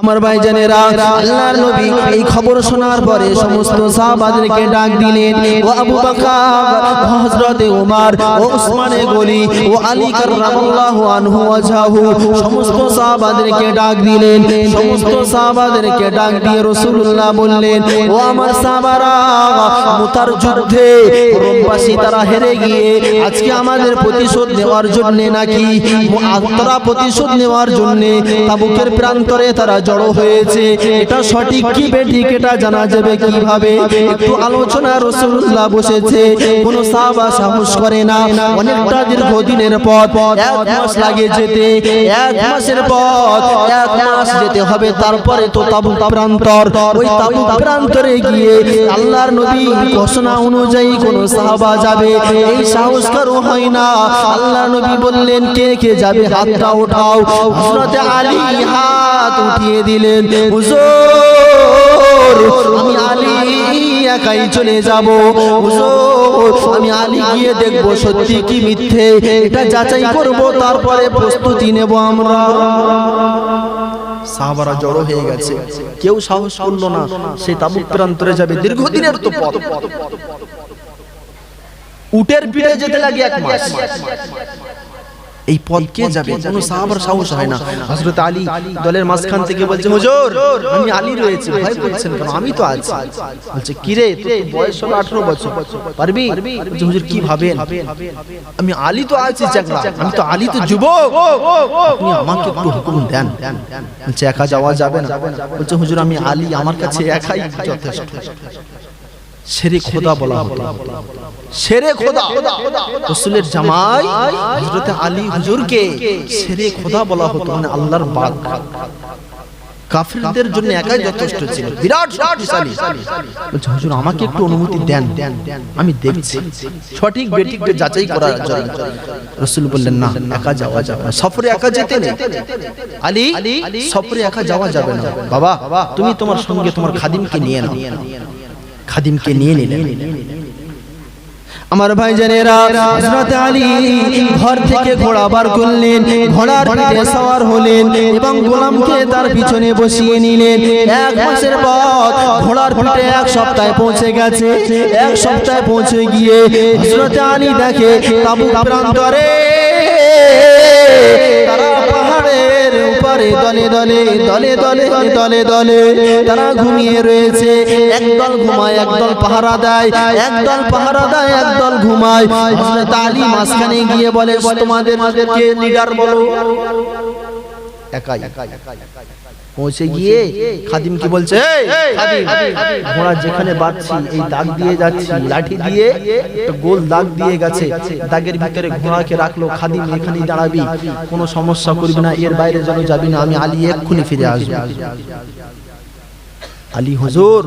আমার ভাইজানেরা, আল্লাহর নবী এই খবর শোনার পরে সমস্ত সাহাবাদেরকে ডাক দিলেন। ও আবু বকর, হযরতে ওমর, ও উসমানে গনি, ও আলী কাররামাল্লাহু আনহু ওয়াজহাহু, সমস্ত সাহাবাদেরকে ডাক দিলেন। সমস্ত সাহাবাদেরকে ডাক দিয়ে রাসূলুল্লাহ বললেন, ও আমার সাহাবারা, মুতার যুদ্ধে রোমবাসী তারা হেরে গিয়ে আজকে আমাদের প্রতিশোধ নেওয়ার জন্য নাকি তারা প্রতিশোধ নেওয়ার জন্য তাবুকের প্রান্তরে তারা জড়ো হয়েছে। এটা সঠিক কি বেঠিক এটা জানা যাবে কিভাবে? একটু আলোচনা। রাসূলুল্লাহ বসেছে, কোন সাহাবা সাহস করে না। অনেকটা দীর্ঘদিনের পথ, এক মাস লাগে যেতে। এক মাসের পথ, এক মাস যেতে হবে, তারপরে তো তাবুক প্রান্তর। ওই তাবুক প্রান্তরে গিয়ে আল্লাহর নবী ঘোষণা অনুযায়ী কোন সাহাবা যাবে, এই সাহস কারো হয় না। আল্লাহর নবী বললেন, কে কে যাবে হাতটা উঠাও। হযরতে আলী হাত উঠিয়ে দিলেন। হুজুর, আমি আলী একাই চলে যাব। হুজুর, আমি আলী গিয়ে দেখব সত্যি কি মিথ্যে, এটা যাচাই করব, তারপরে প্রস্তুতি নেব আমরা। সাহাবারা জড়ো হয়ে গেছে, কেউ সাহস করলো না সেই তাবুক প্রান্তরে যাবে। দীর্ঘদিনের তো পথ, উটের পিঠে যেতে লাগে এক মাস। এই পথ কে যাবে? কোন সাহাবার সাহস হয় না। হযরত আলী দলের মাঝখান থেকে বলছে, হুজুর, আমি আলী রয়েছি, ভয় করছেন কেন? আমি তো আছি। বলছে, কি রে, তোর বয়স হলো 18 বছর, পারবি? বলছে, হুজুর কি ভাবেন? আমি আলী তো আছি, আমি তো আলী তো যুবক, আপনি আমাকে একটু হুকুম দেন। বলছে, একা যাওয়া যাবে না। বলছে, হুজুর আমি আলী, আমার কাছে একাই যথেষ্ট। শেরে খোদা বলা হতো, শেরে খোদা। রাসূলের জামাই হযরত আলী হুজুরকে শেরে খোদা বলা হতো, মানে আল্লাহর বাগ। কাফিরদের জন্য একাই যথেষ্ট ছিল, বিরাট শক্তিশালী। বলছে, হুজুর আমাকে একটু অনুমতি দেন, আমি দেখছি সঠিক বেঠিকটা যাচাই করার জন্য। রাসূল বললেন, না, একা যাওয়া যাবে না, সফরে একা যেতে নেই। আলী, সফরে একা যাওয়া যাবে না। বাবা, তুমি তোমার সঙ্গে তোমার খাদিমকে নিয়ে নাও। খাদিমকে নিয়ে নিলেন। আমার ভাইজানেরা, হযরত আলী ঘর থেকে ঘোড়া বার করলেন, ঘোড়ার পিঠে সওয়ার হলেন এবং গোলামকে তার পিছনে বসিয়ে নিলেন। এক মাসের পথ, ঘোড়ার পিঠে এক সপ্তাহে পৌঁছে গেছে। এক সপ্তাহে পৌঁছে গিয়ে হযরত আলী দেখে তাবুক প্রান্তরে তারা পাহাড়ের উপরে দলে দলে দলে দলে দলে দলে তারা ঘুমিয়ে রয়েছে। একদল ঘুমায়, একদল পাহারা দেয়, একদল পাহারা দেয়, একদল ঘুমায়। হযরত আলী মাঝখানে গিয়ে বলে, তোমাদেরকে লিডার বলো। একাই পৌঁছে গিয়ে খাদিম কি বলছে, খাদিম, ঘোড়া যেখানে বাঁধছি এই দাগ দিয়ে যাচ্ছি, লাঠি দিয়ে একটা গোল দাগ দিয়ে গেছে, দাগের ভিতরে ঘোড়াকে রাখলো। খাদিম এখানেই দাঁড়াবি, কোনো সমস্যা করবি না, এর বাইরে যেন যাবি না, আমি আলী এক্ষুনি ফিরে আসবো। আলী হুজুর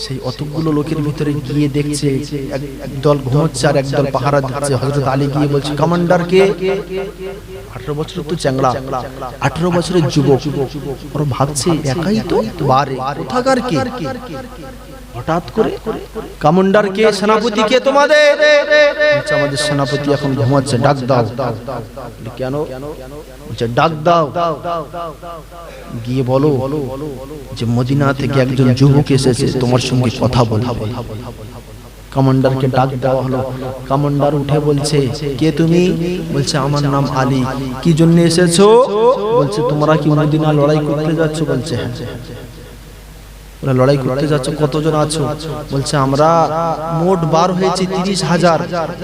সেই অতগুলো লোকের ভিতরে গিয়ে দেখছে একদল ঘুমোচ্ছে আর একদল পাহারা দিচ্ছে। হযরত আলী গিয়ে বলছে, কমান্ডারকে? 18 বছরের তো চ্যাংড়া, 18 বছরের যুবক। ওরা ভাবছে একাই তো, বারে কোথাকার কে? হঠাৎ করে কমান্ডার কে? সেনাপতি কে তোমাদের? বলছে, আমাদের সেনাপতি এখন ঘুমাচ্ছে, ডাক দাও। কেন? বলছে, ডাক দাও, গিয়ে বলো যে মদিনা থেকে একজন যুবক এসেছে, তোমার সঙ্গে কথা বলবে। কমান্ডারকে ডাক দেওয়া হলো। কমান্ডার উঠে বলছে, কে তুমি? বলছে, আমার নাম আলী। কি জন্য এসেছো? বলছে, তোমরা কি মদিনা লড়াই করতে যাচ্ছ? বলছে, হ্যাঁ। ওরা লড়াই করতে যাচ্ছ, কতজন আছো? বলছে, আমরা মোট বার হয়েছি 30,000,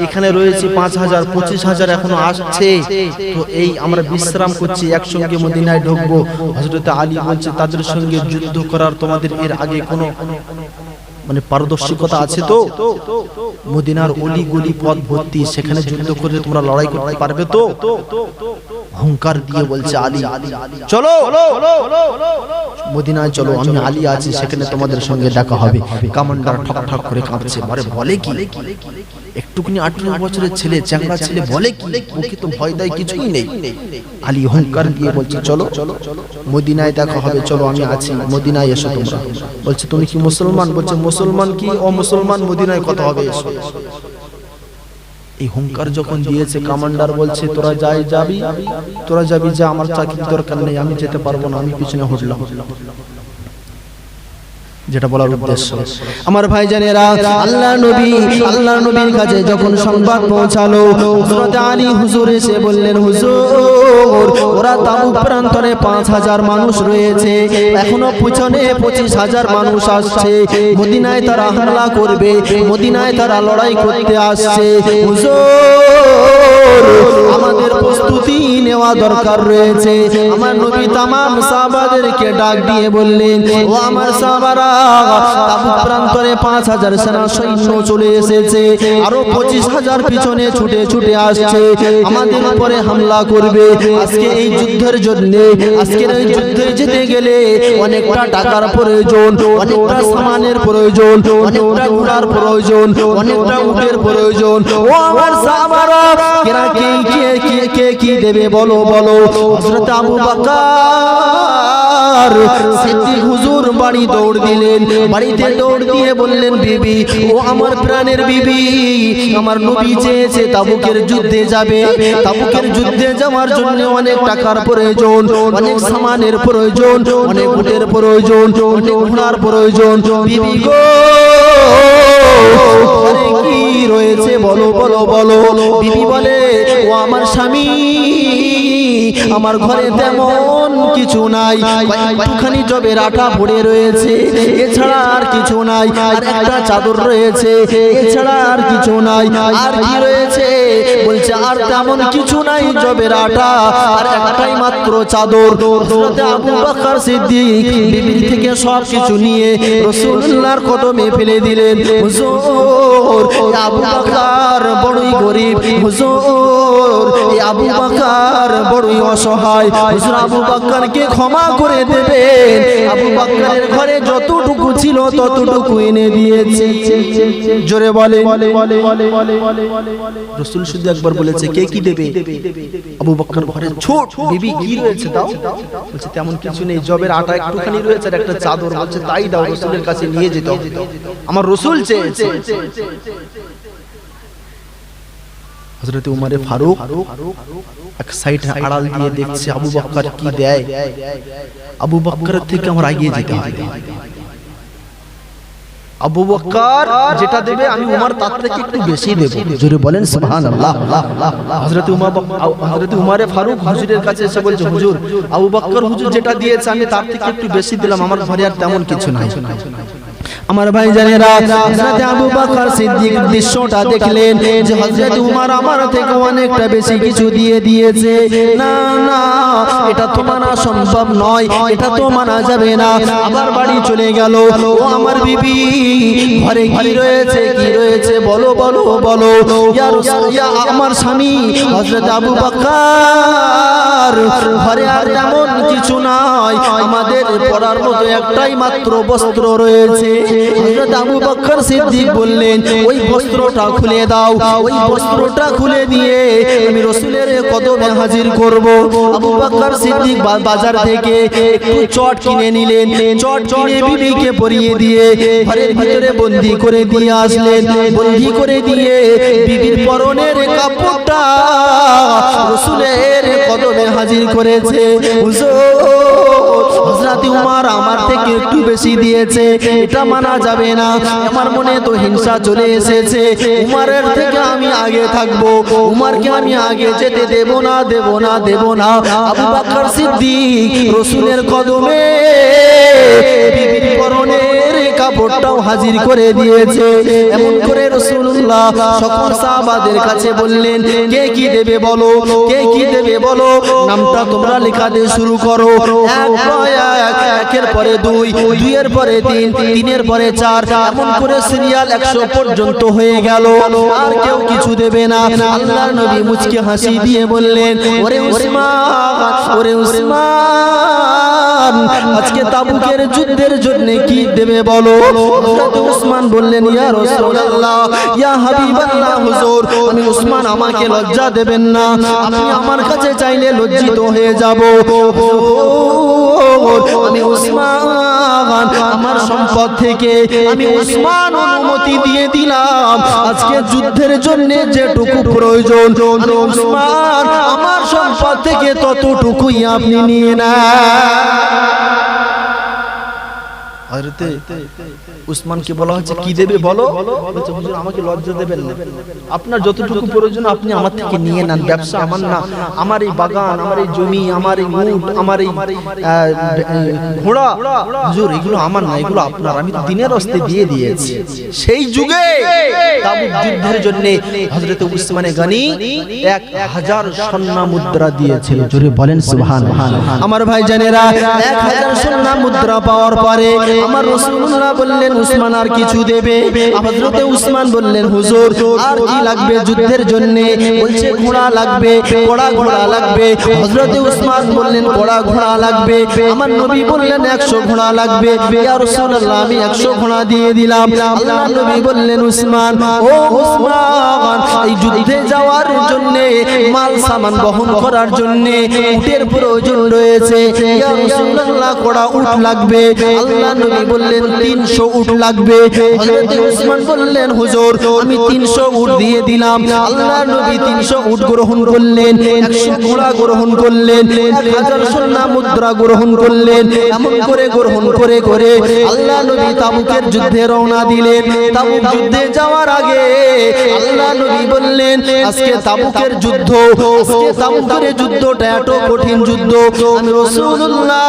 এখানে রয়েছে 5,000, 25,000 এখনো আসছে। তো এই আমরা বিশ্রাম করছি, একসঙ্গে মদিনায় ঢুকবো। হযরত আলী বলছে, তাদের সঙ্গে যুদ্ধ করার তোমাদের এর আগে কোনো মানে পারদর্শিকতা আছে তো? মদিনার অলি গলি পথ ভর্তি, সেখানে যুদ্ধ করে তোমরা লড়াই করতে পারবে তো? হুঙ্কার দিয়ে বলছে, আলী চলো, মদিনায় চলো, আমি আলী আছি, সেখানে তোমাদের সঙ্গে দেখা হবে। কমান্ডার ঠক ঠক করে কাঁপছে, আরে বলে কি? একটুখানি 18 বছরের ছেলে, চ্যাংড়া ছেলে, বলে কি? ওকে তো ভয় দেয় কিছুই নেই। আলী হুঙ্কার দিয়ে বলছে, চলো মদিনায় দেখা হবে, চলো আমি আছি, মদিনায় এসো তোমরা। বলছে, তুমি কি মুসলমান? বলছে, মুসলমান কি অমুসলমান, মদিনায় কথা হবে, এসো। এই হুঙ্কার যখন দিয়েছে কমান্ডার বলছে তোরা যাবি যা, আমার চাকরি দরকার নেই, আমি যেতে পারবো না, আমি পিছনে হটলাম। যেটা বলার উদ্দেশ্য আমার ভাইজানেরা, আল্লাহর নবীর কাছে যখন সংবাদ পৌঁছালো, হযরত আলী হুজুর এসে বললেন, হুজুর ওরা তাবুক প্রান্তরে 5000 মানুষ রয়েছে, এখনো পিছনে 25000 মানুষ আসছে, মদিনায় তারা হামলা করবে, মদিনায় তারা লড়াই করতে আসছে, হুজুর আমাদের প্রস্তুতি নেওয়া দরকার রয়েছে। আমার নবী তামাম সাহাবাদেরকে ডাক দিয়ে বললেন, ও আমার সাহাবারা, তাবুক প্রান্তরে 5000 সেনা সৈন্য চলে এসেছে, আরো 25000 পিছনে ছুটে ছুটে আসছে, আমাদের উপরে হামলা করবে। আজকে এই যুদ্ধের জন্য, আজকের এই যুদ্ধে যেতে গেলে অনেকটা টাকার প্রয়োজন, অনেকটা সামানের প্রয়োজন, অনেকটা ঘোড়ার প্রয়োজন, অনেকটা উটের প্রয়োজন। ও আমার সাহাবারা, কে কি দেবে বলো বলো। হযরত আবু বকর সিদ্দিক হুজুর বাড়ি দৌড় দিলেন, বাড়িতে দৌড় দিয়ে বললেন, বিবি, ও আমার প্রাণের বিবি, আমার নবী চেয়েছে তাবুকের যুদ্ধে যাবে, তাবুকের যুদ্ধে যাওয়ার জন্য অনেক টাকার প্রয়োজন, অনেক সামানের প্রয়োজন, অনেক উটের প্রয়োজন, অনেক ঘোড়ার প্রয়োজন। বিবি গো, আরে কি রয়েছে বলো বলো বলো। বিবি বলে, ও আমার স্বামী, আমার ঘরে তেমন কিছু নাই, একটুখানি জবের আটা পড়ে রয়েছে, এছাড়া আর কিছু নাই, আর একটা চাদর রয়েছে, এছাড়া আর কিছু নাই। আর কি রয়েছে? বলছে আর তেমন কিছু নাই, জবের আটা আর একটাই মাত্র চাদর। হযরত আবু বকর সিদ্দিক বিবির থেকে সব কিছু নিয়ে রাসূলুল্লাহর কদমে ফেলে দিলেন। হুজুর আবু বকর বড়ই গরীব, হুজুর আবু বকর বড়ই অসহায়, হুজুর আবু বকরকে ক্ষমা করে দেবেন। আবু বকরের ঘরে যতটুকু ছিল ততটুকু এনে দিয়েছে। জোরে বলে। রাসূল শুধু একবার বলেছে, কে কি দেবে? আবু বকর ঘরে ছোট, বিবি কি রয়েছে দাও। বলছে তেমন কিছু নেই, জবের আটা একটুখানি রয়েছে আর একটা চাদর। বলছে তাই দাও, রাসূলের কাছে নিয়ে যেতে হবে, আমার রাসূল চেয়েছে। হযরত উমরে ফারুক এক সাইডে আড়াল দিয়ে দেখছে আবু বকর কি দেয়। আবু বকর থেকে আমার এগিয়ে যেতে হবে। আবু বকর যেটা দেবে আমি উমর তার থেকে একটু বেশি দেব। জোরে বলেন সুবহানাল্লাহ। হযরত উমরে ফারুক হুজুরের কাছে এসে বলছে, হুজুর আবু বকর হুজুর যেটা দিয়েছে আমি তার থেকে একটু বেশি দিলাম, আমার ঘরে আর তেমন কিছু নাই। আমার ভাইজানেরা, হযরত আবু বকর সিদ্দিক দৃশ্যটা দেখলেন যে হযরত উমর আমার থেকে অনেকটা বেশি কিছু দিয়ে দিয়েছে। না না, এটা তো মানা সম্ভব নয়, এটা তো মানা যাবে না। আবার বাড়ি চলে গেল। ও আমার বিবি, ঘরে কি রয়েছে, কি রয়েছে বলো বলো বলো। ইয়া রাসূল, ইয়া আমার স্বামী হযরত আবু বকর, ঘরে আর তেমন কিছু নাই, আমাদের পরার মতো একটাই মাত্র বস্ত্র রয়েছে। হযরত আবু বকর সিদ্দিক বললেন, ওই বস্ত্রটা খুলে দাও। ওই বস্ত্রটা খুলে দিয়ে আমি রাসূলের কদমে হাজির করব। আবু বকর সিদ্দিক বাজার থেকে একটু চট কিনে নিলেন, চট কিনে বিবিকে পরিয়ে দিয়ে ঘরের ভিতরে বন্দি করে দিয়ে আসলেন। বন্দি করে দিয়ে বিবির পরনের কাপড়টা রাসূলের কদমে হাজির করেছে। হুজুর হযরত উমর আমার থেকে একটু বেশি দিয়েছে, এটা মানা যাবে না। আমার মনে তো হিংসা চলে এসেছে, উমরের থেকে আমি আগে থাকবো, উমরকে আমি আগে যেতে দেব না দেব না দেব না। আবু বকর সিদ্দিক রাসূলের কদমে বিবির পরনের কাপড়টাও হাজির করে দিয়েছে। এমন করে রাসূলুল্লাহ সকল সাহাবাদের কাছে বললেন, কে কি দেবে বলো, কে কি দেবে বলো। নামটা তোমরা লেখাতে শুরু করো। একের পরে দুই, দুইয়ের পরে তিন, তিনের পরে চার, এমন করে সিরিয়াল 100 পর্যন্ত হয়ে গেল। আর কেউ কিছু দেবে না। আল্লাহর নবী মুচকি হাসি দিয়ে বললেন, ওরে উসমান, ওরে উসমান, আজকে তাবুকের যুদ্ধের জন্য কি দেবে বলো। হযরত উসমান বললেন, ইয়া রাসূলুল্লাহ, ইয়া হাবিবাল্লাহ, হুজুর আমি উসমান, আমাকে লজ্জা দেবেন না, আপনি আমার কাছে চাইলে লজ্জিত হয়ে যাব। আমি উসমান উসমান আমার সম্পদ থেকে আমি উসমান অনুমতি দিয়ে দিলাম আজকে যুদ্ধের জন্য যেটুকু প্রয়োজন উসমান আমার সম্পদ থেকে ততটুকুই আপনি নিয়ে নেন। হযরতে উসমানকে বলা হচ্ছে কি দেবে বলো, বলছে হুজুর আমাকে লজ্জা দেবেন না, আপনার যতটুকু প্রয়োজন আপনি আমার থেকে নিয়ে নেন, ব্যবসা আমার না, আমার এই বাগান, আমার এই জমি, আমার এই উট, আমার এই ঘোড়া, হুজুর এগুলো আমার না, এগুলো আপনার, আমি দিনের রাস্তায় দিয়ে দিয়েছি। সেই যুগে তাবুক যুদ্ধের জন্য হযরতে উসমানে গনি 1000 স্বর্ণ মুদ্রা দিয়েছিল। জোরে বলেন সুবহানাল্লাহ। আমার ভাই জানেরা 1000 স্বর্ণ মুদ্রা পাওয়ার পরে আমার রাসূলুল্লাহ বললেন উসমান আর কিছু দেবে? হযরতে উসমান বললেন হুজুর আর কি লাগবে যুদ্ধের জন্য? বলছে ঘোড়া লাগবে, কড়া ঘোড়া লাগবে। হযরতে উসমান বললেন কড়া ঘোড়া লাগবে। আমার নবী বললেন 100 ঘোড়া লাগবে। ইয়া রাসূলুল্লাহ আমি 100 ঘোড়া দিয়ে দিলাম। আল্লাহর নবী বললেন উসমান, ও উসমান এই যুদ্ধে যাওয়ার জন্য মাল সামান বহন করার জন্য উটের প্রয়োজন রয়েছে। ইয়া রাসূলুল্লাহ কড়া উট লাগবে। আল্লাহ নবী বললেন 300 উট লাগবে। হযরতে উসমান বললেন হুজুর আমি 300 উট দিয়ে দিলাম। আল্লাহ নবী 300 উট গ্রহণ করলেন, 100 ঘোড়া গ্রহণ করলেন, 1000 স্বর্ণ মুদ্রা গ্রহণ করলেন। এমন করে গ্রহণ করে করে আল্লাহ নবী তাবুকের যুদ্ধে রওনা দিলেন। তাবুক যুদ্ধে যাওয়ার আগে আল্লাহ নবী বললেন আজকে তাবুকের যুদ্ধ, আজকে তাবুকের যুদ্ধটা এত কঠিন যুদ্ধ, আমি রাসূলুল্লাহ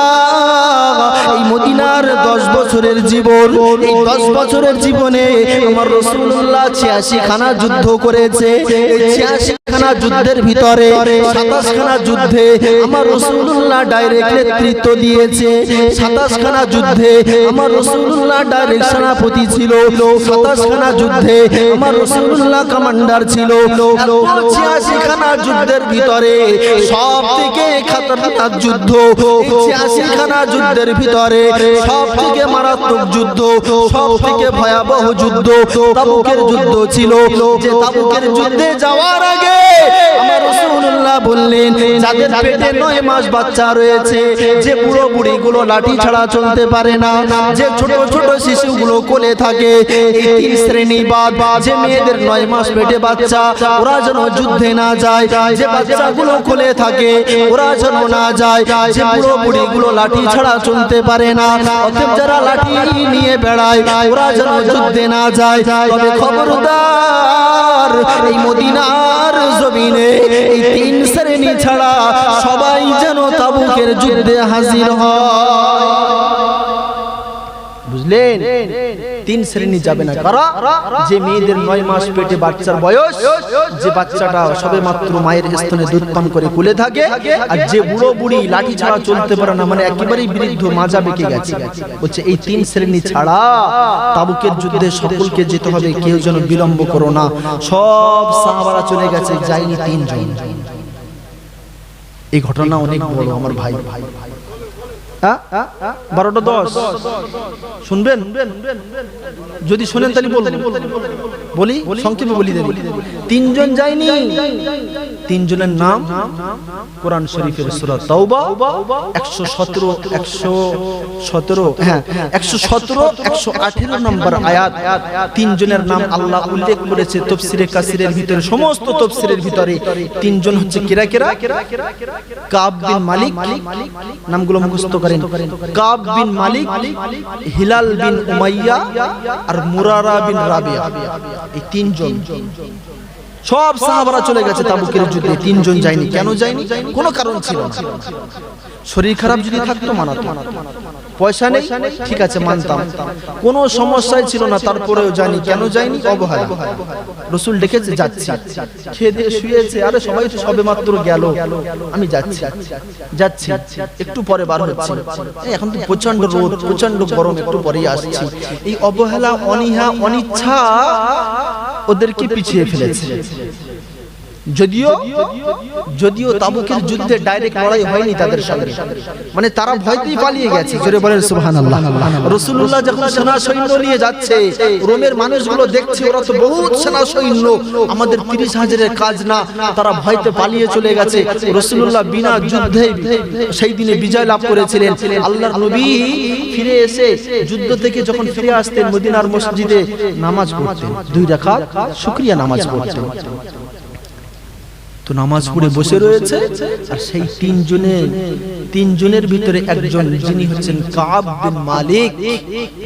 এই মদিনার 10 বছরের জীবন, এই 10 বছরের জীবনে আমার রাসূলুল্লাহ 86 খানা যুদ্ধ করেছে। এই 86 খানা যুদ্ধের ভিতরে 27 খানা যুদ্ধে আমার রাসূলুল্লাহ ডাইরেক্ট নেতৃত্ব দিয়েছে। 27 খানা যুদ্ধে আমার রাসূলুল্লাহ ডাইরেক্ট সেনাপতি ছিল। 27 খানা যুদ্ধে আমার রাসূলুল্লাহ কমান্ডার ছিল। 86 খানা যুদ্ধের ভিতরে সবথেকে খতরনাক যুদ্ধ, 86 খানা যুদ্ধের ভিতরে সবথেকে মারাত্মক যুদ্ধ, সবথেকে ভয়াবহ যুদ্ধ তাবুকের যুদ্ধ ছিল। যে তাবুকের যুদ্ধে যাওয়ার আগে আমার রাসূলুল্লাহ বললেন যাদের পেটে 9 মাস বাচ্চা রয়েছে, যে বুড়ো বুড়ি গুলো লাঠি ছাড়া চলতে পারে না, যে ছোট ছোট শিশুগুলো কোলে থাকে, এই 3 শ্রেণী বাদ, যে মেয়েদের 9 মাস পেটে বাচ্চা ওরা যেন যুদ্ধে না যায়, যে বাচ্চাগুলো কোলে থাকে ওরা যেন না যায়, যে বুড়ো বুড়ি গুলো লাঠি ছাড়া চলতে পারে না, অতএব যারা লাঠি নিয়ে বেড়ায় ওরা যেন যুদ্ধে না যায়। তবে খবরদার এই মদিনার জমিনে এই 3 শ্রেণী ছাড়া সবাই যেন তাবুকের যুদ্ধে হাজির হয়। বুঝলেন? 3 শ্রেণী যাবে না। কারা? যে মেয়েদের 9 মাস পেটে বাচ্চার বয়স, যে বাচ্চাটা সবে মাত্র মায়ের স্তনে দুধ পান করে কুলে থাকে, আর যে বুড়ো বুড়ি লাঠি ছাড়া চলতে পারে না, মানে একেবারেই বৃদ্ধ মাজা বেঁকে গেছে। বলছে এই 3 শ্রেণী ছাড়া তাবুকের যুদ্ধে সকলকে যেতে হবে, কেউ যেন বিলম্ব করো না। সব সাহাবারা চলে গেছে, যায়নি 3 জন। এই ঘটনা অনেক বড় আমার ভাই। 12টা 10 শুনবেন? যদি শুনেন তাহলে বলি, সংক্ষেপে বলি দেব। 3 জন যায়নি। 3 জনের নাম কোরআন শরীফের সূরা তাওবা 117 118 নম্বর আয়াত। 3 জনের নাম আল্লাহ উল্লেখ করেছে তাফসীরে কাসিরের ভিতরে, সমস্ত তাফসীরের ভিতরে। 3 জন হচ্ছে কেরা? কাব বিন মালিক, নামগুলো মুখস্থ করেন। কাব বিন মালিক, হিলাল বিন উমাইয়া আর মুরারা বিন রাবিয়া। এই 3 জন সব সাহাবারা চলে গেছে তাবুকের যুদ্ধে। 3 জন যায়নি। কেন যায়নি? কোনো কারণ ছিল না। শরীর খারাপ যদি থাকতো মানাতো, পয়সা নেই ঠিক আছে মানতাম, কোনো সমস্যাই ছিল না, তারপরেও জানি। কেন যায়নি? অবহেলা। রাসূল ডেকেছে, যাচ্ছি, খেয়ে দিয়ে শুয়েছে, আরে সবাই তো সবে মাত্র গেল, আমি যাচ্ছি, একটু পরে বার হচ্ছি, এখন তো প্রচন্ড রোদ, প্রচন্ড গরম, একটু পরেই আসছি। এই অবহেলা, অনীহা, অনিচ্ছা ওদেরকে পিছিয়ে ফেলেছে। যদিও তাবুকের যুদ্ধে ডাইরেক্ট লড়াই হয়নি তাদের সাথে, মানে তারা ভয়তেই পালিয়ে গেছে। জোরে বলেন সুবহানাল্লাহ। রাসূলুল্লাহ যখন সেনা সৈন্য নিয়ে যাচ্ছে, রোমের মানুষগুলো দেখছে ওরা তো বহুত সেনা সৈন্য, আমাদের 30,000-এর কাজ না, তারা ভয়তে পালিয়ে চলে গেছে। রাসূলুল্লাহ বিনা যুদ্ধে সেই দিনে বিজয় লাভ করেছিলেন। আল্লাহর নবী ফিরে এসে যুদ্ধ থেকে যখন ফিরে আসতেন, মদিনার মসজিদে নামাজ পড়তেন, 2 রাকাত শুকরিয়া নামাজ পড়তেন। তো নামাজ পড়ে বসে রয়েছে, আর সেই তিনজনের ভিতরে একজন যিনি হচ্ছেন কাব বিন মালিক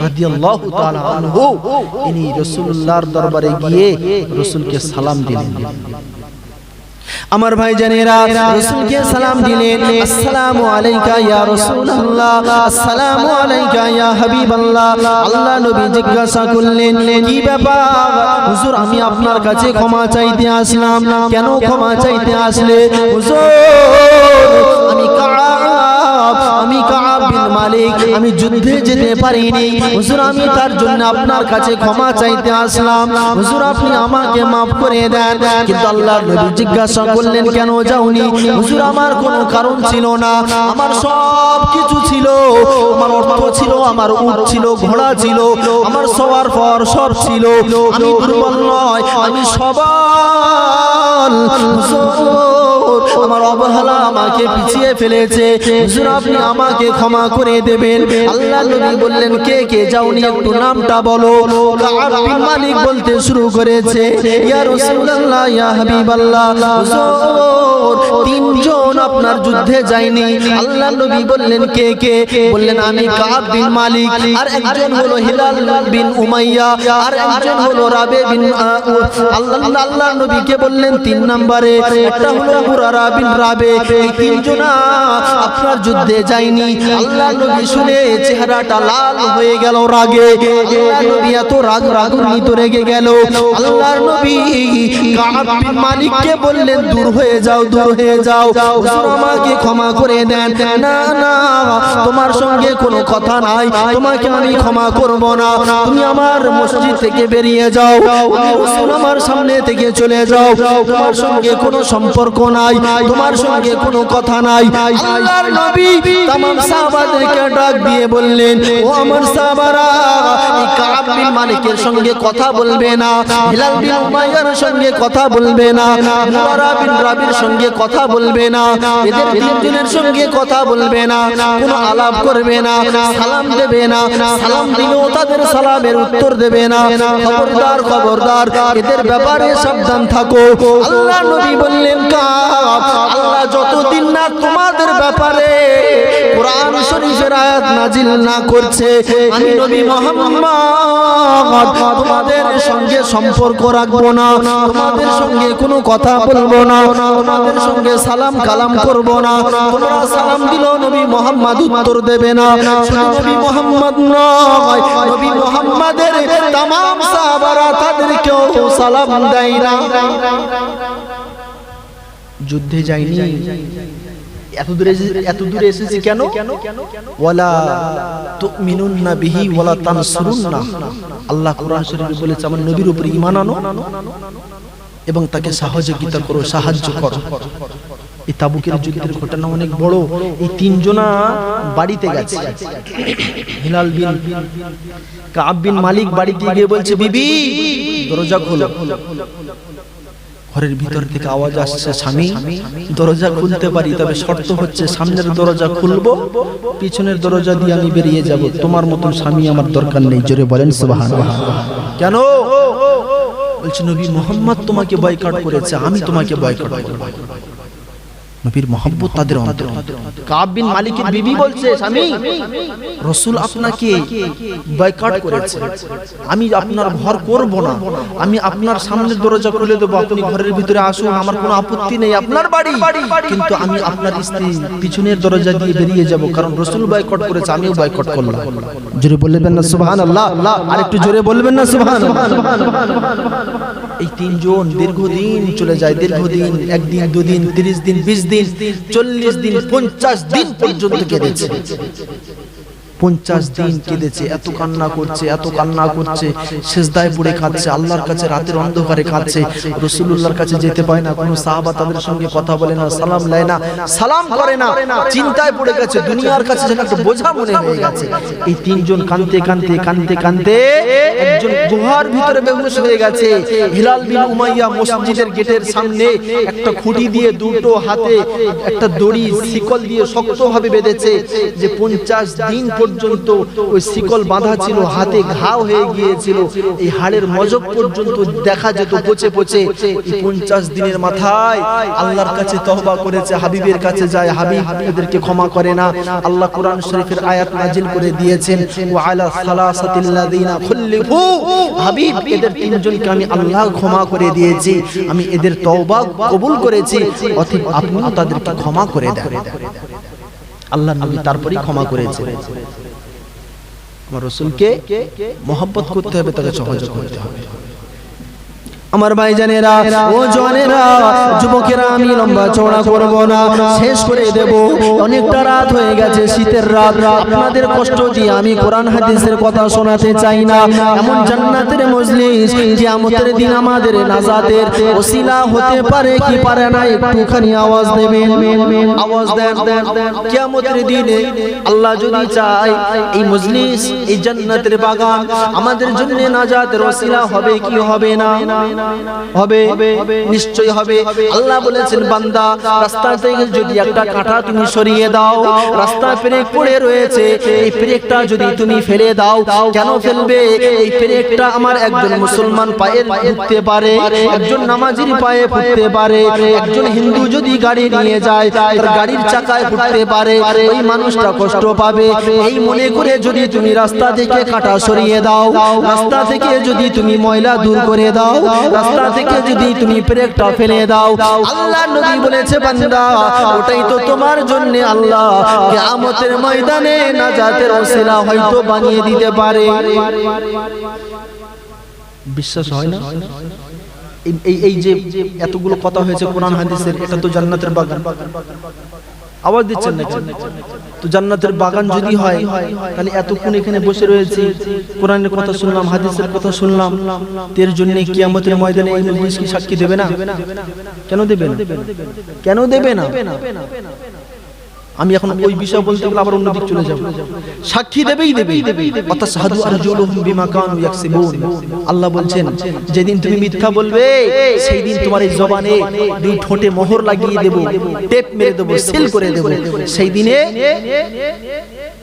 রাদিয়াল্লাহু তাআলা আনহু, ইনি রাসূলুল্লাহর দরবারে গিয়ে রাসূলকে সালাম দিলেন। আমার ভাই জানেরা, রাসূলকে সালাম দিলেন, আসসালামু আলাইকা ইয়া রাসূলুল্লাহ, আসসালামু আলাইকা ইয়া হাবিবাল্লাহ। আল্লাহ নবী জিজ্ঞাসা করলেন, কি ব্যাপার হুজুর, আমি আপনার কাছে ক্ষমা চাইতে আসলাম। কেন ক্ষমা চাইতে আসলে? হুজুর, আমি কাব বিন মালিক, আমি যুদ্ধে যেতে পারিনি হুজুর, আমি তার জন্য আপনার কাছে ক্ষমা চাইতে আসলাম। হুজুর, আপনি আমাকে maaf করে দেন। কিন্তু আল্লাহর নবী জিজ্ঞাসা করলেন, কেন যাওনি? হুজুর, আমার কোনো কারণ ছিল না, আমার সব কিছু ছিল, আমার অর্থ ছিল, আমার উট ছিল, ঘোড়া ছিল, আমার সবার পর সব ছিল, আমি দুর্বল নয়, আমি সবল। আমার অবহেলা আমাকে পিছিয়ে ফেলেছে, হুজুর আপনি আমাকে ক্ষমা করে দেবেন। আল্লাহ নবী বললেন, কে কে যাওনি একটু নামটা বলো। কাব বিন মালিক বলতে শুরু করেছে, ইয়া রাসূলুল্লাহ, ইয়া হাবিবাল্লাহ, হুজুর 3 জন আপনার যুদ্ধে যায়নি। আল্লাহ নবী বললেন, কে কে? বললেন, আমি কাব বিন মালিক, আর একজন হলো হিলাল বিন উমাইয়া, আর একজন হলো রাবে বিন আল্লাহ নবীকে বললেন 3 নম্বরে একটা হলো মুরারা বিন রাবে। এই 3 জন আপনার যুদ্ধে যায়নি। আল্লাহ নবী শুনে চেহারাটা লাল হয়ে গেল রাগে। আল্লাহ নবী এত রাগান্বিত রেগে গেল। আল্লাহর নবী কাব বিন মালিককে বললেন, দূর হয়ে যাও, দূর হয়ে যাও, হুজুর আমাকে ক্ষমা করে দেন। না না, তোমার সঙ্গে কোনো কথা নাই, তোমাকে আমি ক্ষমা করব না, তুমি আমার মসজিদ থেকে বেরিয়ে যাও, হুজুর আমার সামনে থেকে চলে যাও, তোমার সঙ্গে কোনো সম্পর্ক নাই, তোমার সঙ্গে কোনো কথা নাই। আল্লাহর নবী तमाम সাহাবাদেরকে ডাক দিয়ে বললেন, ও আমার সাহাবারা, এই কাব বিন মালিকের সঙ্গে কথা বলবে না, হিলাল বিন উমাইয়ার সঙ্গে কথা বলবে না, মুরারা বিন রাবির সঙ্গে কথা বলবে না, এদের 3 জনের সঙ্গে কথা বলবে না, কোনো আলাপ করবে না, সালাম দেবে না, সালাম দিলেও তাদের সালামের উত্তর দেবে না। খবরদার খবরদার, এদের ব্যাপারে সাবধান থাকো। আল্লাহ নবী বললেন, কাব, আল্লাহ যতদিন না তোমাদের ব্যাপারে কোরআন শরীফের আয়াত নাজিল না করছে, আমি নবী মুহাম্মদ তোমাদের সঙ্গে সম্পর্ক রাখবো না, তোমাদের সঙ্গে কোনো কথা বলবো না, তোমাদের সঙ্গে সালাম কালাম করব না। তোমরা সালাম দিলেও নবী মুহাম্মদ উত্তর দেবে না। শুধু নবী মুহাম্মদ নয়, নবী মুহাম্মাদের तमाम সাহাবারা তাদেরকেও সালাম দেয় না। যুদ্ধে যায়নি, এত দূরে এসেছি কেন? ওয়ালা তুমিনুন্না বিহি ওয়ালা তানসুরুন্না। আল্লাহ কোরআন শরীফে বলেছে, আমার নবীর উপর ঈমান আনো এবং তাকে সহযোগিতা করো, সাহায্য করো। এই তাবুকের যুদ্ধের ঘটনা অনেক বড়। এই 3 জনা বাড়িতে গেছে। হিলাল বিন কাব বিন মালিক বাড়িতে গিয়ে বলছে, বিবি দরজা খোলো। ঘরের ভিতর থেকে আওয়াজ আসছে, স্বামী দরজা খুলতে পারি, তবে শর্ত হচ্ছে সামনের দরজা খুলবো, পিছনের দরজা দিয়ে আমি বেরিয়ে যাব, তোমার মতন স্বামী আমার দরকার নেই। জোরে বলেন সুবহানাল্লাহ। কেন? বলছে, নবী মুহাম্মদ তোমাকে বয়কট করেছে, আমি তোমাকে বয়কট করব। নবীর মহব্বত তাদের অন্তরে। কাব বিন মালিকের বিবি বলছে, স্বামী রাসূল আপনাকে বয়কট করেছে, আমি আপনার ঘর করব না, আমি আপনার সামনের দরজা খুলে দেব, আপনি ঘরের ভিতরে আসুন, আমার কোনো আপত্তি নেই, আপনার বাড়ি, কিন্তু আমি আপনার স্ত্রী পিছনের দরজা দিয়ে বেরিয়ে যাব, কারণ রাসূল বয়কট করেছে, আমিও বয়কট করলাম। জোরে বলবেন না সুবহানাল্লাহ? আর একটু জোরে বলবেন না সুবহানাল্লাহ? এই 3 জন দীর্ঘদিন চলে যায়, দীর্ঘদিন, 1 দিন 2 দিন 30 দিন 20 দিন 40 দিন 50 দিন পর্যন্ত কেঁদেছে। 50 দিন কেঁদেছে, এত কান্না করছে, এত কান্না করছে, সিজদায় পড়ে কাঁদছে, আল্লাহর কাছে রাতের অন্ধকারে কাঁদছে। রাসূলুল্লাহর কাছে যেতে পায় না, কোনো সাহাবা তাদের সঙ্গে কথা বলে না, সালাম নেয় না, সালাম করে না, চিন্তায় পড়ে গেছে, দুনিয়ার কাছে যেন একটা বোঝা মনে হয়ে গেছে। এই তিনজন কাঁদতে কাঁদতে কাঁদতে কাঁদতে একজন গুহার ভিতরে বেহুশ হয়ে গেছে। হিলাল বিন উমাইয়া মসজিদের গেটের সামনে একটা খুঁটি দিয়ে দুটো হাতে একটা দড়ি শিকল দিয়ে শক্তভাবে বেঁধেছে, যে 50 দিন পর্যন্ত ওই শিকল বাঁধা ছিল, হাতে ঘাও হয়ে গিয়েছিল, এই হাড়ের মজক পর্যন্ত দেখা যেত পচে পচে। এই 50 দিনের মাথায় আল্লাহর কাছে তওবা করেছে, হাবিবের কাছে যায়, হাবিব এদেরকে ক্ষমা করে না। আল্লাহ কোরআন শরীফের আয়াত নাজিল করে দিয়েছেন, ওয়া আলা সালাসাতিল্লাযিনা খুল্লিফু, হাবিব এদের তিনজনকে আমি আল্লাহ ক্ষমা করে দিয়েছি, আমি এদের তওবা কবুল করেছি, অতএব আপনি তাদেরকে ক্ষমা করে দেন। আল্লাহর নবী তারপরেই ক্ষমা করেছে। আমার রাসূলকে মহব্বত করতে হবে, তাকে সহযোগ করতে হবে। আমার ভাইজানেরা, ও জওয়ানেরা, যুবকেরা, আমি লম্বা চওড়া করব না, শেষ করে দেব। অনেকটা রাত হয়ে গেছে, শীতের রাত। আপনাদের কষ্ট দিয়ে আমি কোরআন হাদিসের কথা শোনাতে চাই না। এমন জান্নাতের মজলিস, কিয়ামতের দিন আমাদের নাজাতের ওসিলা হতে পারে কি পারে না, একটুখানি আওয়াজ দেবেন, আওয়াজ দেন। কিয়ামতের দিনে আল্লাহ যদি চায়, এই মজলিস, এই জান্নাতের বাগান আমাদের জন্য নাজাতের ওসিলা হবে কি হবে না? হবে, নিশ্চয় হবে। আল্লাহ বলেছেন, বান্দা, রাস্তা থেকে যদি একটা কাঁটা তুমি সরিয়ে দাও, রাস্তা পেরেক পড়ে রয়েছে, এই পেরেকটা যদি তুমি ফেলে দাও, কেন ফেলবে? এই পেরেকটা আমার একজন মুসলমান পায়ে ফুটতে পারে, একজন নামাজির পায়ে ফুটতে পারে, একজন হিন্দু যদি গাড়ি নিয়ে যায় তার গাড়ির চাকায় ফুটতে পারে, ওই মানুষটা কষ্ট পাবে। এই মনে করে যদি তুমি রাস্তা থেকে কাঁটা সরিয়ে দাও, রাস্তা থেকে যদি তুমি ময়লা দূর করে দাও, রাস্তা থেকে যদি তুমি পেরেকটা ফেলে দাও, আল্লাহ নবী বলেছে, বান্দা, ওটাই তো তোমার জন্য আল্লাহ কিয়ামতের ময়দানে নাজাতের ওসিলা হয়তো বানিয়ে দিতে পারে। বিশ্বাস হয় না? এই যে এতগুলো কথা হয়েছে কোরআন হাদিসের, এটা তো জান্নাতের বাগান। আওয়াজ দিচ্ছেন না? তো জান্নাতের বাগান যদি হয়, তাহলে এতক্ষণ এখানে বসে রয়েছি, কোরআনের কথা শুনলাম, হাদিসের কথা শুনলাম, এর জন্য কিয়ামতের ময়দানে এই মজলিস কি সাক্ষী দেবে না? কেন দেবে না? কেন দেবে না? আমি এখন ওই বিষয় বলতে গেলে আবার অন্যদিকে চলে যাব। সাক্ষী দেবেই দেবে। আতাশহাদু আরজুলুহুম বিমা কানু ইয়াকসিবুন। আল্লাহ বলছেন, যেদিন তুমি মিথ্যা বলবে, সেই দিন তোমার এই জবানে দুই ঠোঁটে মোহর লাগিয়ে দেব, টেপ মেরে দেব, সিল করে দেব। সেই দিনে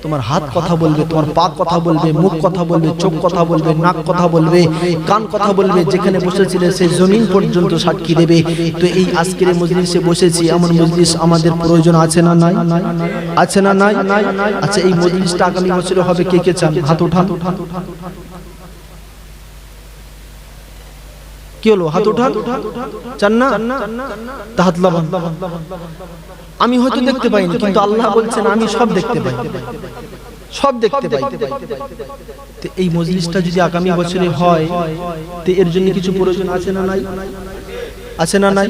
তোমার হাত কথা বলবে, তোমার পা কথা বলবে, মুখ কথা বলবে, চোখ কথা বলবে, নাক কথা বলবে, কান কথা বলবে, যেখানে বসেছিলে সেই জমিন পর্যন্ত সাক্ষী দেবে। তো এই আজকের মজলিসে বসেছি, এমন মজলিস আমাদের প্রয়োজন আছে না নাই? আছে না নাই? আচ্ছা, এই মজলিসটা আগামী বছরে হবে, কে কে চান? হাত উঠান। কি হলো? হাত উঠান। চান না? হাত লাগান। আমি হয়তো দেখতে পাইনি, কিন্তু আল্লাহ বলছেন আমি সব দেখতে পাই, সব দেখতে পাই। তো এই মজলিসটা যদি আগামী বছরে হয়, তো এর জন্য কিছু প্রয়োজন আছে না নাই? আছে না নাই?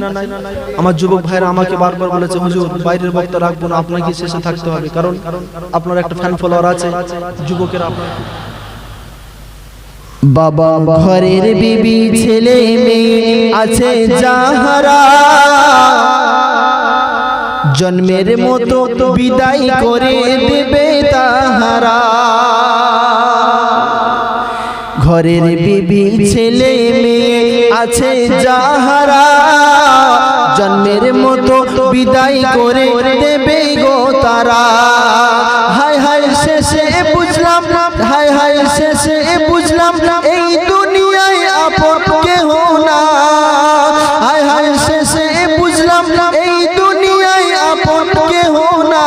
আমার যুবক ভাইরা আমাকে বারবার বলেছে, হুজুর, বাইরের বক্তা রাখবো না, আপনাকে শেষে থাকতে হবে, কারণ আপনার একটা ফ্যান ফলোয়ার আছে। যুবকেরা, আপনার বাবা ঘরের বিবি ছেলে মেয়ে আছে যাহারা, জন্মের মতো বিদায় করে দেবে তাহারা। ঘরের বিবি ছেলে মেয়ে আছে যাহারা, জন্মের মতো বিদায় করে দেবে গো তারা। হায় হায় শেষে বুঝলাম, হায় হায় শেষে বুঝলাম, এই দুনিয়ায় আপন কেহ না। হায় হায় শেষে বুঝলাম, এই দুনিয়ায় আপন কেহ না।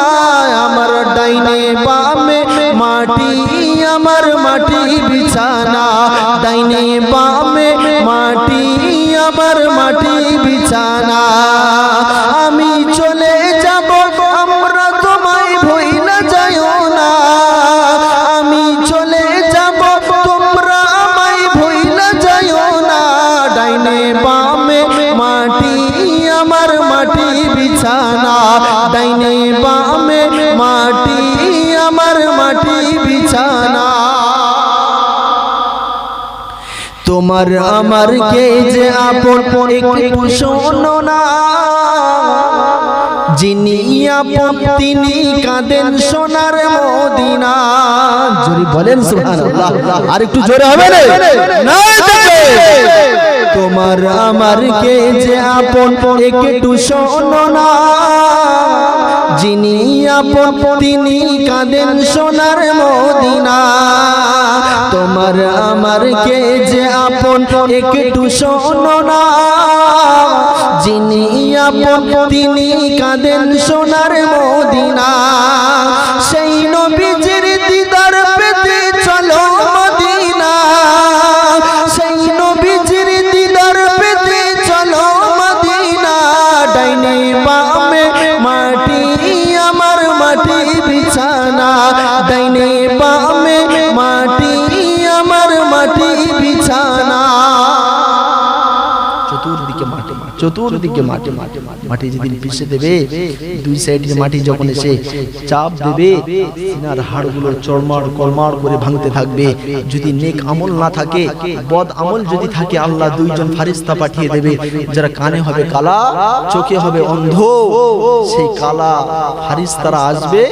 আমার ডাইনে বামে মাটি, আমার মাটি বিছানা, ডাইনে বামে মাটি, আমার মাটি বিছানা। আমি চলে যাব, আমরা তোমায় ভুইলা যাইও না। আমি চলে যাব, তোমরা আমায় ভুইলা যাইও না। ডাইনে বামে মাটি, আমার মাটি বিছানা, ডাইনে বামে মাটি, আমার মাটি বিছানা। তোমার আমার কে যে আপন একটু শোনো না, যিনি আপন তিনি কাঁদেন সোনার মদিনা। জোরে বলেন সুবহানাল্লাহ, আর একটু জোরে হবে না? তোমার আমার কে যে আপন একটু শোনো না, যিনি আপন তিনি কাঁদেন সোনার মদিনা। তোমার আমার কে যে আপন একটু শোনো না, যিনি আপন তিনি কাঁদেন সোনার মদিনা। সেই নবীজির দিদার পেতে চলো মদিনা, সেই নবীজির দিদার পেতে চলো মদিনা। ডাইনে বামে মাটি আমার মাটি বিছানা, ডাইনে বামে মাটি আমার মাটি বিছানা। চতুর্দিকে মাটি, চতুর্দিকে মাটি, মাটি যেদিন পিষে দেবে, দুই সাইডের মাটি যখন এসে চাপ দেবে, সিনার হাড়গুলো চড়মাড় কলমাড় করে ভাঙতে থাকবে। যদি নেক আমল না থাকে, বদ আমল যদি থাকে, আল্লাহ দুইজন ফারিস্তা পাঠিয়ে দেবে, যারা কানে হবে কালা, চোখে হবে অন্ধ। সেই কালা ফারিস্তারা আসবে,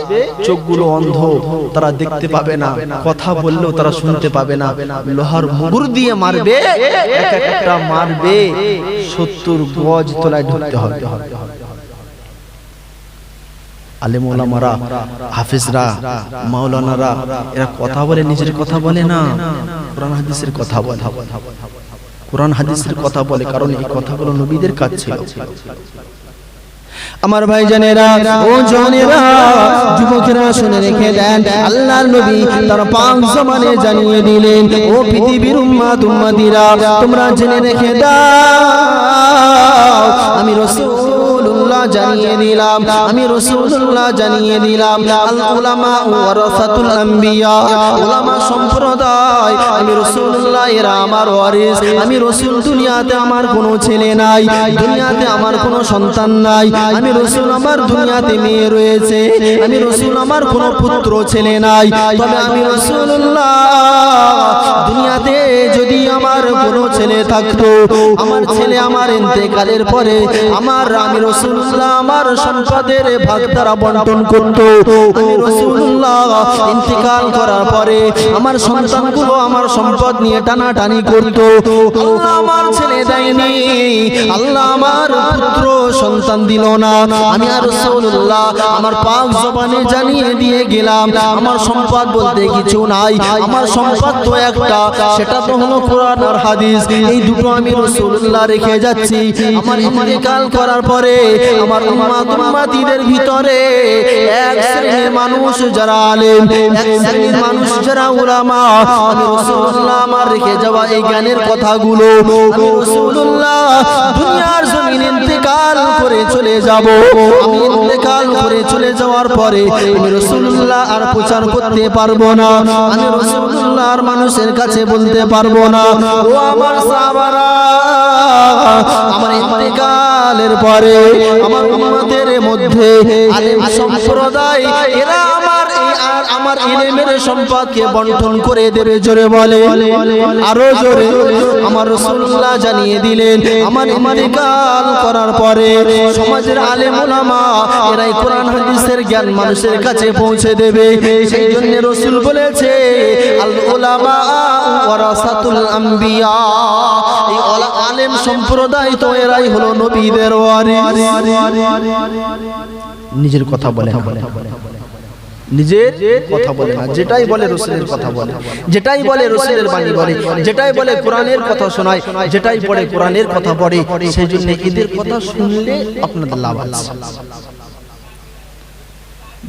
চোখগুলো অন্ধ, তারা দেখতে পাবে না, কথা বললেও তারা শুনতে পাবে না। লোহার মুগুর দিয়ে মারবে, এক একটা মারবে 70 গজ তলায় ঢুকতে হবে। আলেম ওলামারা, হাফেজরা, মাওলানারা এরা কথা বলে, নিজের কথা বলে না, কোরআন হাদিসের কথা বলে। কোরআন হাদিসের কথা বলে, কারণ এই কথাগুলো নবীদের কাজ ছিল। আমার ভাইজানেরা, ও জনেরা, যুবকেরা শুনে রেখে দেন, আল্লাহর নবী তার পাক জবানে জানিয়ে দিলেন, ও পৃথিবীর উম্মাত উম্মাতিরা, তোমরা জেনে রেখে দাও, আমি রাসূলুল্লাহ জানিয়ে দিলাম, আমি রাসূলুল্লাহ জানিয়ে দিলাম, আল উলামা ওয়ারাসাতুল আম্বিয়া, উলামা সম্প্রদায়, আমি রাসূলুল্লাহ এরা আমার ওয়ারিস। আমি রাসূল, দুনিয়াতে আমার কোনো ছেলে নাই, দুনিয়াতে আমার কোনো সন্তান নাই। আমি রাসূল, আমার দুনিয়াতে মেয়ে রয়েছে। আমি রাসূল, আমার কোনো পুত্র ছেলে নাই। তবে আমি রাসূলুল্লাহ, দুনিয়াতে যদি আমার কোনো ছেলে থাকতো, আমার ছেলে আমার ইন্তেকালের পরে আমি রাসূলুল্লাহ আমার সম্পদের ভাগ তারা বন্টন করত। আমি রাসূলুল্লাহ ইন্তেকাল করার পরে আমার সন্তানগুলো আমার সম্পদ নিয়ে টানাটানি করত। আল্লাহ আমার ছেলে দেয়নি, আল্লাহ আমার পুত্র সন্তান দিল না। আমি আর রাসূলুল্লাহ আমার পাক জবানে জানিয়ে দিয়ে গেলাম, আমার সম্পদ বলতে কিছু নাই, আমার সম্পদ তো একটা, সেটা তো হলো কোরআন আর হাদিস। এই দুটো আমি রাসূলুল্লাহ রেখে যাচ্ছি। আমার ইন্তেকাল করার পরে আমার উম্মাত উম্মাতীদের ভিতরে এক শ্রেণীর মানুষ যারা আলেম, এক শ্রেণীর মানুষ যারা উলামা, আমি রাসূলুল্লাহ আমার রেখে যাওয়া এই জ্ঞানের কথাগুলো আমি রাসূলুল্লাহ দুনিয়ার জমিনে ইন্তেকাল করে চলে যাব। আমি ইন্তেকাল করে চলে যাওয়ার পরে আমি রাসূলুল্লাহ আর প্রচার করতে পারবো না, আমি রাসূলুল্লাহ আর মানুষের কাছে বলতে পারবো না। ও আমার সাহাবারা, আমার ইন্তেকালের পরে আমার উম্মতের মধ্যে আলেম সম্প্রদায় এরা আমার ইলমের সম্পদকে বন্টন করে দেবে। জোরে বলে, আরো জোরে। আমার রাসূলুল্লাহ জানিয়ে দিলেন, আমার ইন্তেকাল করার পরে সমাজের আলেম ওলামা এরাই কোরআন হাদিসের জ্ঞান মানুষের কাছে পৌঁছে দেবে। সেই জন্য রাসূল বলেছে, আল উলামা ওয়ারাসাতুল আম্বিয়া, এই আলেম সম্প্রদায় তো এরাই হলো নবীদের ওয়ারিস। নিজের কথা বলে না, নিজের কথা বলে না, যেটাই বলে রাসূলের কথা বলে, যেটাই বলে রাসূলের বাণী বলে, যেটাই বলে কোরআনের কথা শোনায়, যেটাই পড়ে কোরআনের কথা পড়ে। সেই জন্য এদের কথা শুনলে আপনাদের লাভ আছে।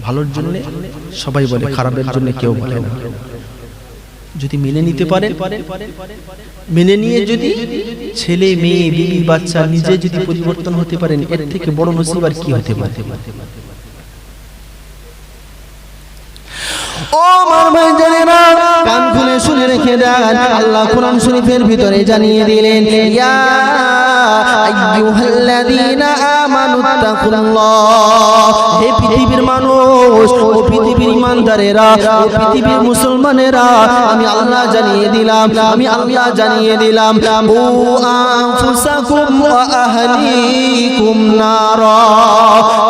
ভালোর জন্য সবাই বলে, খারাপের জন্য কেউ বলে না। যদি মেনে নিতে পারে, মেনে নিয়ে যদি ছেলে মেয়ে বিবি বাচ্চা নিজে যদি পরিবর্তন হতে পারেন, এর থেকে বড় নসিব আর কি হতে পারে? ও আমার ভাইজানেরা, কান খুলে শুনে রেখে দেন, আল্লাহ কোরআন শরীফের ভিতরে জানিয়ে দিলেন, ইয়া আইয়ুহাল্লাযীনা আমানুত্তাকুল্লাহ, হে পৃথিবীর মানুষ, ও পৃথিবীর ইমানদারেরা, ও পৃথিবীর মুসলমানেরা, আমি আল্লাহ জানিয়ে দিলাম, আমি আল্লাহ জানিয়ে দিলাম, ও আনফুসাকুম ওয়া আহলিকুম নারা,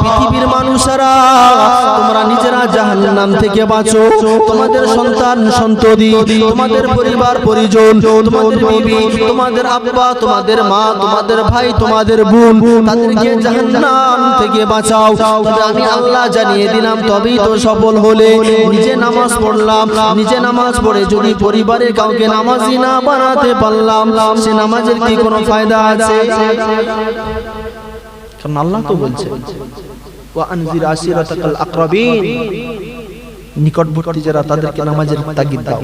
পৃথিবীর মানুষেরা তোমরা নিজেরা জাহান্নাম থেকে বাঁচো, তোমাদের সন্তান সন্ততি, তোমাদের পরিবার পরিজন, তোমাদের বিবি, তোমাদের আব্বা, তোমাদের মা, তোমাদের ভাই, তোমাদের বোন, তাদেরকে জাহান্নাম থেকে বাঁচাও। তবে আমি আল্লাহ জানিয়ে দিলাম, তবেই তো সফল হলে। নিজে নামাজ পড়লাম, নিজে নামাজ পড়ে যদি পরিবারের কাউকে নামাজি না বানাতে পারলাম, সে নামাজের কি কোনো ফায়দা আছে? কারণ আল্লাহ তো বলছে ওয়া আনজির আশিরাতাকাল আকরাবিন, নিকটবর্তী যারা তাদেরকে নামাজের তাগিদ দাও,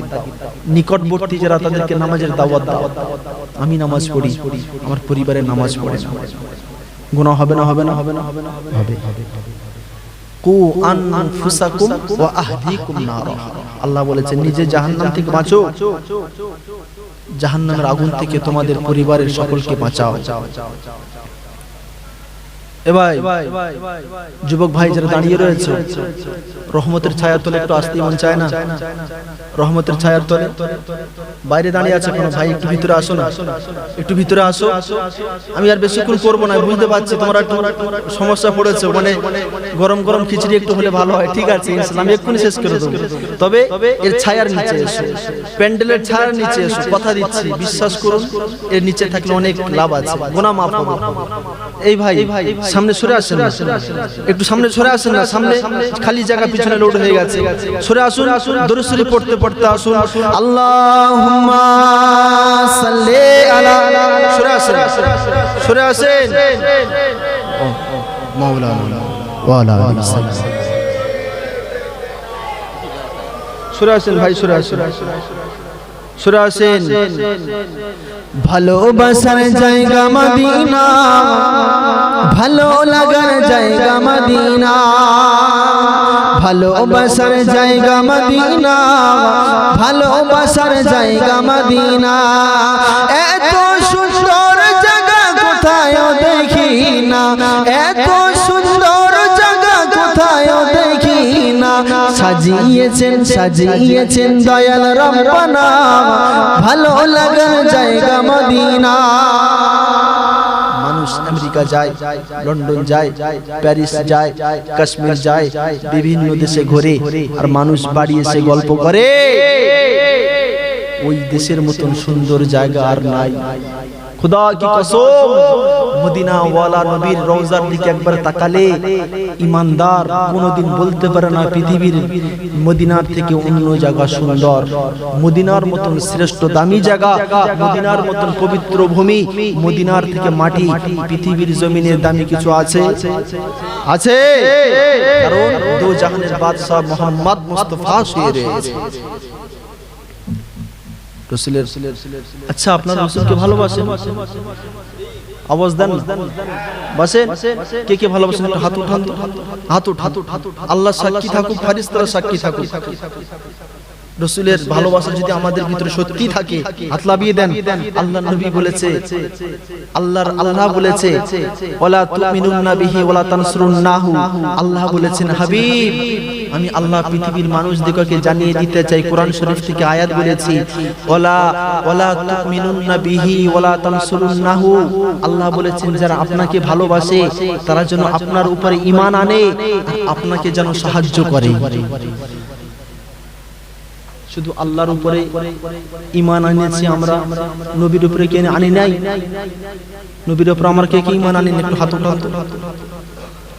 নিকটবর্তী যারা তাদেরকে নামাজের দাওয়াত দাও। আমি নামাজ পড়ি, আমার পরিবারের নামাজ পড়ে, গুনাহ হবে না? হবে না? হবে না? হবে। কু আনফুসাকুম ওয়া আহলিকুম নারা, আল্লাহ বলেছেন নিজে জাহান্নাম থেকে বাঁচো, জাহান্নামের আগুন থেকে তোমাদের পরিবারের সকলকে বাঁচাও। এ ভাই, যুবক ভাই যারা দাঁড়িয়ে রয়েছে, রহমতের ছায়ার তলে একটু আসতে মন চায় না? রহমতের ছায়ার তলে বাইরে দাঁড়িয়ে আছে কোনো ভাই, একটু ভিতরে আসো না, একটু ভিতরে আসো। আমি আর বেশিক্ষণ করবো না, বুঝতে পারছি তোমরা একটু সমস্যা পড়েছে, মানে গরম গরম খিচুড়ি একটু হলে ভালো হয়। ঠিক আছে, আমি এক্ষুনি শেষ করে দেবো। তবে এর ছায়ার নিচে এসো, প্যান্ডেলের ছায়ার নিচে এসো, কথা দিচ্ছি, বিশ্বাস করুন, এর নিচে থাকলে অনেক লাভ আছে, গুনাহ মাফ হবে। এই ভাই সামনে সরে আসেন না, একটু সামনে সরে আসেন না, সামনে খালি জায়গা পিছনে লোড হয়ে গেছে, সরে আসুন, দরুদ শরীফ পড়তে পড়তে আসুন। আল্লাহুম্মা সাল্লি আলা, সরে আসেন, সরে আসেন। মাওলানা ওয়া আলা আলিহি সাল্লাম, সরে আসেন ভাই, সরে আসেন, সরে আসেন। ভালোবাসার জায়গা মদিনা, ভালো লাগার জায়গা মদিনা, ভালোবাসার জায়গা মদিনা, ভালোবাসার জায়গা মদিনা, এত সুন্দর জায়গা কোথায় দেখি না, এত সুন্দর জায়গা কোথায় দেখি না, সাজিয়েছেন সাজিয়েছেন দয়াল রব্বানা, ভালো লাগার জায়গা মদিনা। মানুষ আমেরিকা যায়, লন্ডন যায়, প্যারিস যায়, কাশ্মীর যায়, বিভিন্ন দেশে ঘুরে, আর মানুষ বাড়ি এসে গল্প করে ওই দেশের মতন সুন্দর জায়গা আর নাই। খুদা কি কসম, মদিনা ওয়ালা নবীর রওজার দিকে একবার তাকালে ইমানদার কোনোদিন বলতে পারে না পৃথিবীর মদিনার থেকে অন্য জায়গা সুন্দর। মদিনার মতন শ্রেষ্ঠ দামি জায়গা, মদিনার মতন পবিত্র ভূমি, মদিনার থেকে মাটি পৃথিবীর জমিনের দামি কিছু আছে? আছে, কারণ দো জাহানের বাদশা মোহাম্মদ মুস্তাফা শুয়ে রয়েছে। রাসূলের, আচ্ছা আপনারা রাসূলকে ভালোবাসেন? আওয়াজ দেন, বাসেন কে কে ভালোবাসেন? একটু হাত উঠান, হাত উঠান। আল্লাহ সাক্ষী থাকুক, ফেরেশতারা সাক্ষী থাকুক, রাসূলের ভালোবাসা যদি আমাদের ভিতরে সত্যি থাকে হাত লাভিয়ে দেন। আল্লাহ নবী বলেছে, আল্লাহ বলেছে ওয়ালা তুমিনুন্না বিহি ওয়ালা তানসুরুন্নাহু, আল্লাহ বলেছেন হাবিব আমি আল্লাহ পৃথিবীর মানুষদেরকে জানিয়ে দিতে চাই, কোরআন শরীফ থেকে আয়াত বলেছি ওয়ালা তুমিনুন্না বিহি ওয়ালা তানসুরুন্নাহু, আল্লাহ বলেছেন যারা আপনাকে ভালোবাসে তারা যেন আপনার উপরে ঈমান আনে, আপনাকে যেন সাহায্য করে। শুধু আল্লাহর উপরে ঈমান আনেছি আমরা, নবীর উপরে কেন আনি নাই? নবীর উপরে আমার কে কে ঈমান আনেন? একটু হাত উঠান।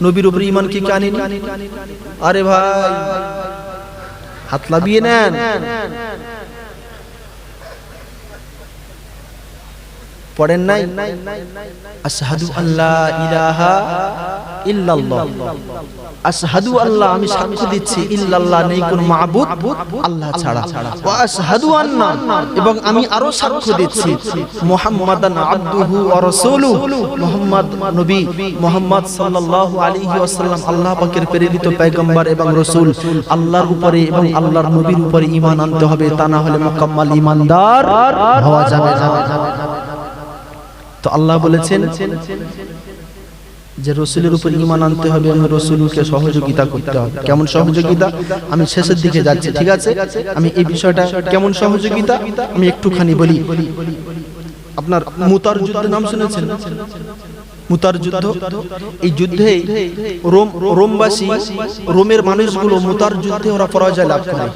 নবীর উপরে ঈমান কে কে আনেন? আরে ভাই হাত লাভিয়ে নেন। পড়েন নাই? আশহাদু আল্লা ইলাহা ইল্লাল্লাহ, আশহাদু আল্লাহ আমি সাক্ষ্য দিচ্ছি, ইল্লাল্লাহ নেই কোন মাবুদ আল্লাহ ছাড়া, ওয়া আশহাদু আন্না এবং আমি আরো সাক্ষ্য দিচ্ছি মুহাম্মাদান আবদুহু ওয়া রাসূলুহু, মুহাম্মদ নবী মুহাম্মদ সাল্লাল্লাহু আলাইহি ওয়াসাল্লাম আল্লাহ পাকের প্রেরিত পয়গম্বর এবং রাসূল। আল্লাহর উপরে এবং আল্লাহর নবীর উপরে ঈমান আনতে হবে, তা না হলে মুকাম্মাল ঈমানদার হওয়া যাবে না। তো আল্লাহ বলেছেন যে রসুলের উপর ঈমান আনতে হবে এবং রসুলকে সহযোগিতা করতে হবে। কেমন সহযোগিতা আমি শেষের দিকে যাচ্ছি, ঠিক আছে? আমি এই বিষয়টা কেমন সহযোগিতা আমি একটুখানি বলি। আপনার মুতার যুদ্ধের নাম শুনেছেন? মুতার যুদ্ধ, এই যুদ্ধে রোমবাসী, রোমের মানুষগুলো মুতার যুদ্ধে ওরা পরাজয় লাভ করে।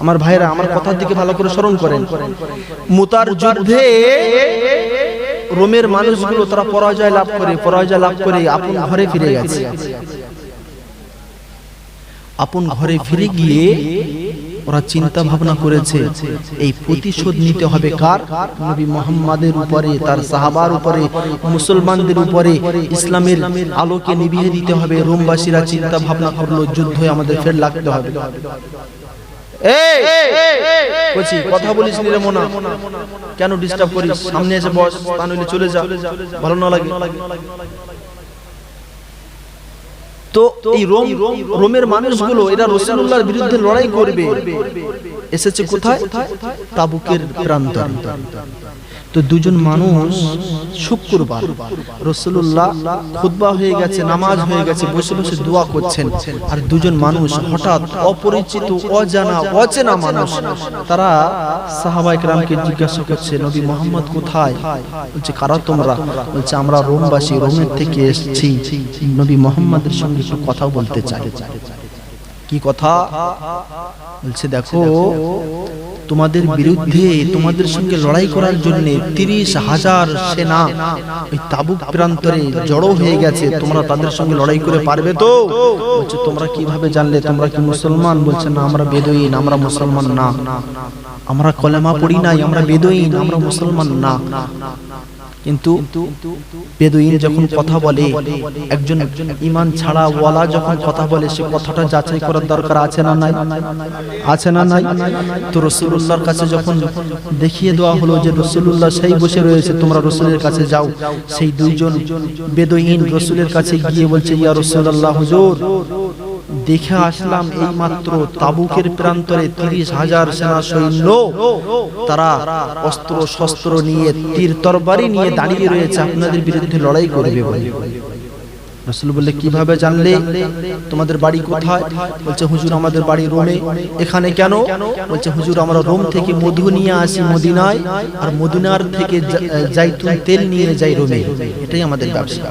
আমার ভাইরা আমার কথার দিকে ভালো করে স্মরণ করেন। মুতার যুদ্ধে রোমের মানুষগুলো তারা পরাজয় লাভ করে আপন ঘরে ফিরে গেছে। আপন ঘরে ফিরে গিয়ে ওরা চিন্তা ভাবনা করেছে এই প্রতিশোধ নিতে হবে কার? নবী মুহাম্মাদের উপরে, তার সাহাবার উপরে, মুসলমানদের উপরে। ইসলামের আলোকে নিভিয়ে দিতে হবে। রোমবাসীরা চিন্তা ভাবনা করলো যুদ্ধে আমাদের ফের লাগতে হবে। এই বলছি কথা বলিস নি রে মোনা, কেন ডিস্টার্ব করিস? সামনে এসে বস, তা নইলে চলে যা, ভালো না লাগে। তো এই রোমের মানুষগুলো এরা রাসূলুল্লাহর বিরুদ্ধে লড়াই করবে, এসেছে কোথায়? তাবুকের প্রান্তরে। তো দুজন মানুষ শুক্রবার রাসূলুল্লাহ খুতবা হয়ে গেছে, নামাজ হয়ে গেছে, বসে বসে দোয়া করছেন। আর দুজন মানুষ হঠাৎ অপরিচিত, অজানা, অচেনা মানুষ, তারা সাহাবায়ে কেরামকে জিজ্ঞাসা করছে নবী মুহাম্মদ কোথায়? বলছে কারা তোমরা? বলছে আমরা রোমবাসী, রোমের থেকে এসেছি, নবী মুহাম্মদের সঙ্গে একটু কথা বলতে চাই। কি কথা? বলছে দেখো তোমাদের বিরুদ্ধে, তোমাদের সঙ্গে লড়াই করার জন্য 30,000 সেনা ওই তাবুক প্রান্তরে জড়ো হয়ে গেছে, তোমরা তাদের সঙ্গে লড়াই করে পারবে তো? বলছে তোমরা কিভাবে জানলে? তোমরা কি মুসলমান? বলছে না আমরা বেদুইন, আমরা মুসলমান না, আমরা কলেমা পড়ি নাই, আমরা বেদুইন, আমরা মুসলমান না। কিন্তু বেদুইন যখন কথা বলে, একজন ঈমান ছাড়া ওয়ালা যখন কথা বলে, সে কথাটা যাচাই করার দরকার আছে না নাই? আছে না নাই? তো রাসূলুল্লাহর কাছে যখন দেখিয়ে দেওয়া হলো যে রাসূলুল্লাহ সেই বসে রয়েছে, তোমরা রাসূলের কাছে যাও, সেই দুইজন বেদুইন রাসূলের কাছে গিয়ে বলছে ইয়া রাসূলুল্লাহ হুজুর, দেখে আসলাম এই মাত্র তাবুকের প্রান্তরে 30,000 সেনা সৈন্য, তারা অস্ত্র শস্ত্র নিয়ে, তীর তরবারি নিয়ে দাঁড়িয়ে রয়েছে, আপনাদের বিরুদ্ধে লড়াই করবে বলে। রাসূল বললে কিভাবে জানলে? তোমাদের বাড়ি কোথায়? বলছে হুজুর আমাদের বাড়ি রোমে। এখানে কেন? বলছে হুজুর আমরা রোম থেকে মধু নিয়ে আসি মদিনায়, আর মদিনার থেকে জাইতুন তেল নিয়ে যাই রোমে, এটাই আমাদের ব্যবসা।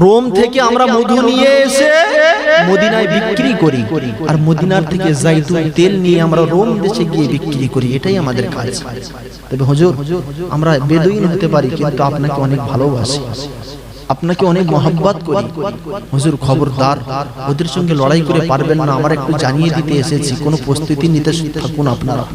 রোম থেকে আমরা মধু নিয়ে এসে মদিনায় বিক্রি করি, আর মদিনার থেকে জাইতুন তেল নিয়ে আমরা রোম দেশে গিয়ে বিক্রি করি, এটাই আমাদের কাজ। তবে হুজুর আমরা বেদুইন হতে পারি, কিন্তু আপনাকে অনেক ভালোবাসি, আপনাকে অনেক মহব্বত করি। হুজুর খবরদার, ওদের সঙ্গে লড়াই করে পারবেন না, আমরা একটু জানিয়ে দিতে এসেছি, কোনো প্রস্তুতি নিতে থাকুন আপনারা।